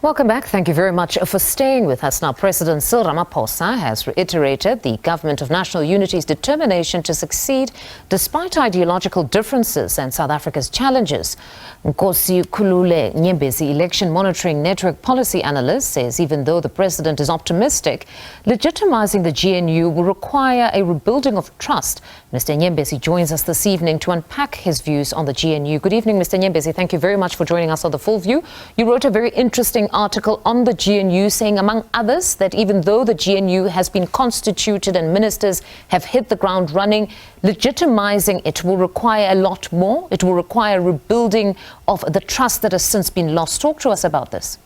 Welcome back. Thank you very much for staying with us. Now, President Cyril Ramaphosa has reiterated the Government of National Unity's determination to succeed despite ideological differences and South Africa's challenges. Nkosikhulule Nyembezi, election monitoring network policy analyst, says even though the president is optimistic, legitimizing the GNU will require a rebuilding of trust. Mr. Nyembezi joins us this evening to unpack his views on the GNU. Good evening, Mr. Nyembezi. Thank you very much for joining us on The Full View. You wrote a very interesting article on the GNU saying, among others, that even though the GNU has been constituted and ministers have hit the ground running, legitimizing it will require a lot more. It will require rebuilding of the trust that has since been lost. Talk to us about this.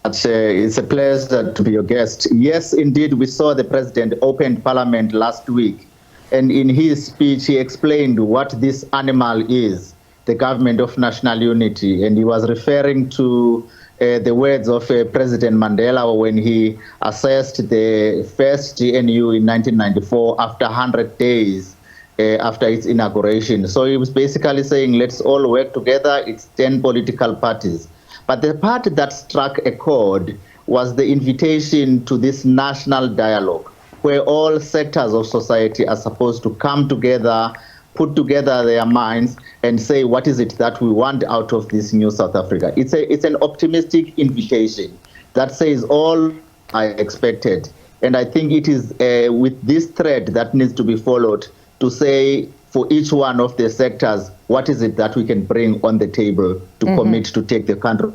It's a pleasure to be your guest. Yes, indeed, we saw the president open parliament last week, and in his speech he explained what this animal is, the Government of National Unity, and he was referring to the words of President Mandela when he assessed the first GNU in 1994 after 100 days after its inauguration. So he was basically saying, let's all work together. It's 10 political parties. But the part that struck a chord was the invitation to this national dialogue, where all sectors of society are supposed to come together, put together their minds and say, what is it that we want out of this new South Africa? It's an optimistic invitation that says all are expected. And I think it is with this thread that needs to be followed to say for each one of the sectors, what is it that we can bring on the table to commit to take the country?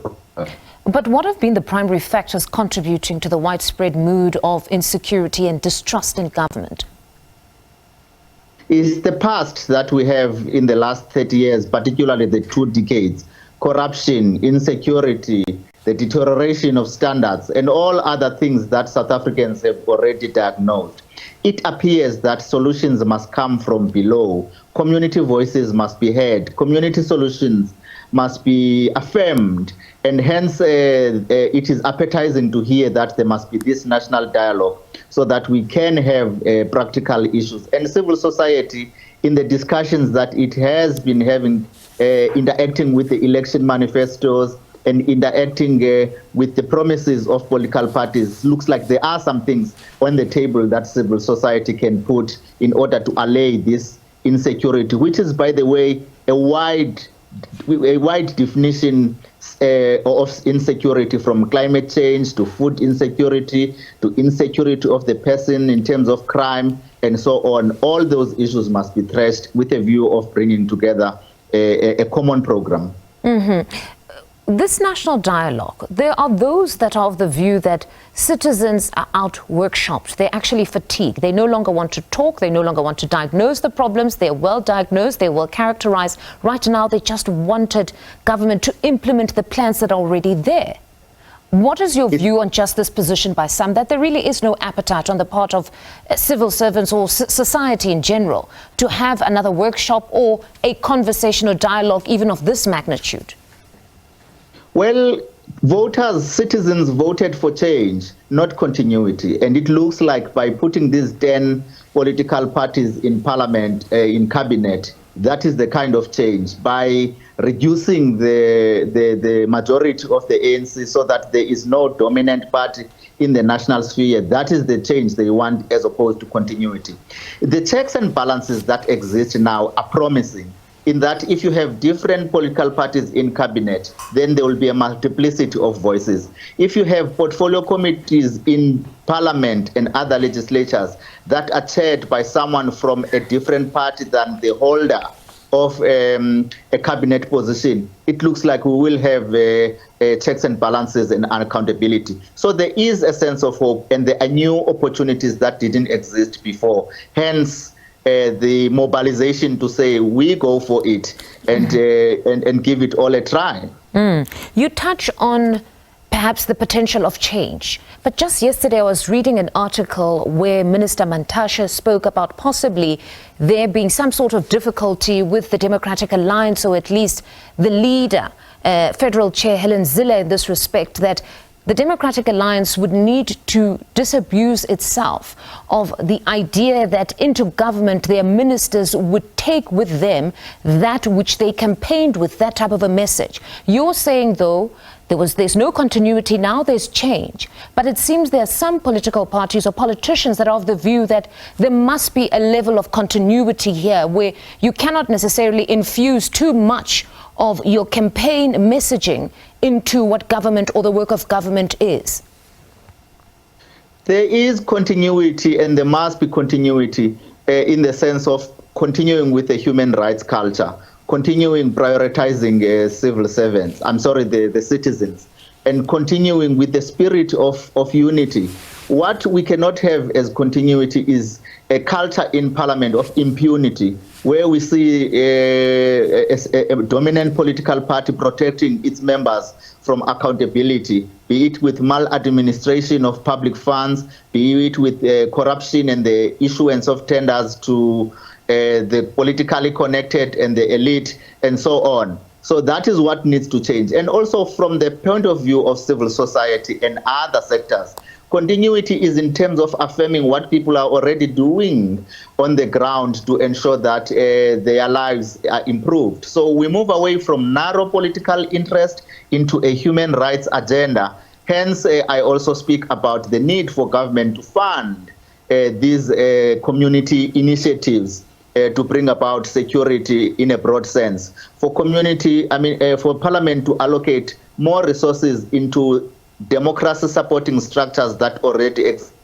But what have been the primary factors contributing to the widespread mood of insecurity and distrust in government? It's the past that we have in the last 30 years, particularly the 2 decades. Corruption, insecurity, the deterioration of standards, and all other things that South Africans have already diagnosed. It appears that solutions must come from below. Community voices must be heard. Community solutions must be affirmed. And hence, it is appetizing to hear that there must be this national dialogue so that we can have practical issues. And civil society, in the discussions that it has been having, interacting with the election manifestos, and interacting with the promises of political parties, looks like there are some things on the table that civil society can put in order to allay this insecurity, which is, by the way, a wide definition of insecurity, from climate change to food insecurity to insecurity of the person in terms of crime and so on. All those issues must be thrashed with a view of bringing together a common program. This national dialogue, there are those that are of the view that citizens are out workshopped. They're actually fatigued. They no longer want to talk. They no longer want to diagnose the problems. They're well diagnosed. They're well characterized. Right now, they just wanted government to implement the plans that are already there. What is your view on just this position by some, that there really is no appetite on the part of civil servants or society in general to have another workshop or a conversation or dialogue even of this magnitude? Well, citizens voted for change, not continuity. And it looks like by putting these 10 political parties in parliament, in cabinet, that is the kind of change. By reducing the majority of the ANC so that there is no dominant party in the national sphere, that is the change they want as opposed to continuity. The checks and balances that exist now are promising, in that if you have different political parties in cabinet, then there will be a multiplicity of voices. If you have portfolio committees in parliament and other legislatures that are chaired by someone from a different party than the holder of a cabinet position, it looks like we will have checks and balances and accountability. So there is a sense of hope, and there are new opportunities that didn't exist before. Hence, the mobilization to say we go for it and give it all a try. You touch on perhaps the potential of change, but just yesterday I was reading an article where Minister Mantashe spoke about possibly there being some sort of difficulty with the Democratic Alliance, or at least the leader, Federal Chair Helen Zille, in this respect, that the Democratic Alliance would need to disabuse itself of the idea that into government their ministers would take with them that which they campaigned with, that type of a message. You're saying, though, there's no continuity now, there's change. But it seems there are some political parties or politicians that are of the view that there must be a level of continuity here where you cannot necessarily infuse too much of your campaign messaging into what government or the work of government is. There is continuity, and there must be continuity in the sense of continuing with the human rights culture, continuing prioritizing civil servants, the citizens, and continuing with the spirit of unity. What we cannot have as continuity is a culture in parliament of impunity, where we see a dominant political party protecting its members from accountability, be it with maladministration of public funds, be it with corruption and the issuance of tenders to the politically connected and the elite, and so on. So that is what needs to change. And also from the point of view of civil society and other sectors, continuity is in terms of affirming what people are already doing on the ground to ensure that their lives are improved. So we move away from narrow political interest into a human rights agenda. Hence, I also speak about the need for government to fund these community initiatives to bring about security in a broad sense. For for Parliament to allocate more resources into democracy supporting structures that already exist,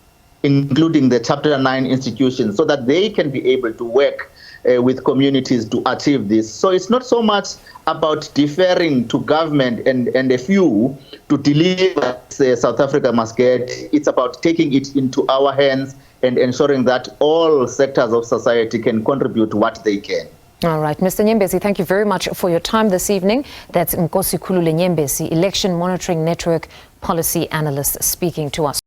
including the Chapter 9 institutions, so that they can be able to work with communities to achieve this. So it's not so much about deferring to government and a few to deliver South Africa must get. It's about taking it into our hands and ensuring that all sectors of society can contribute what they can. All right, Mr. Nyembezi, thank you very much for your time this evening. That's Nkosikhulule Nyembezi, Election Monitoring Network Policy Analyst, speaking to us.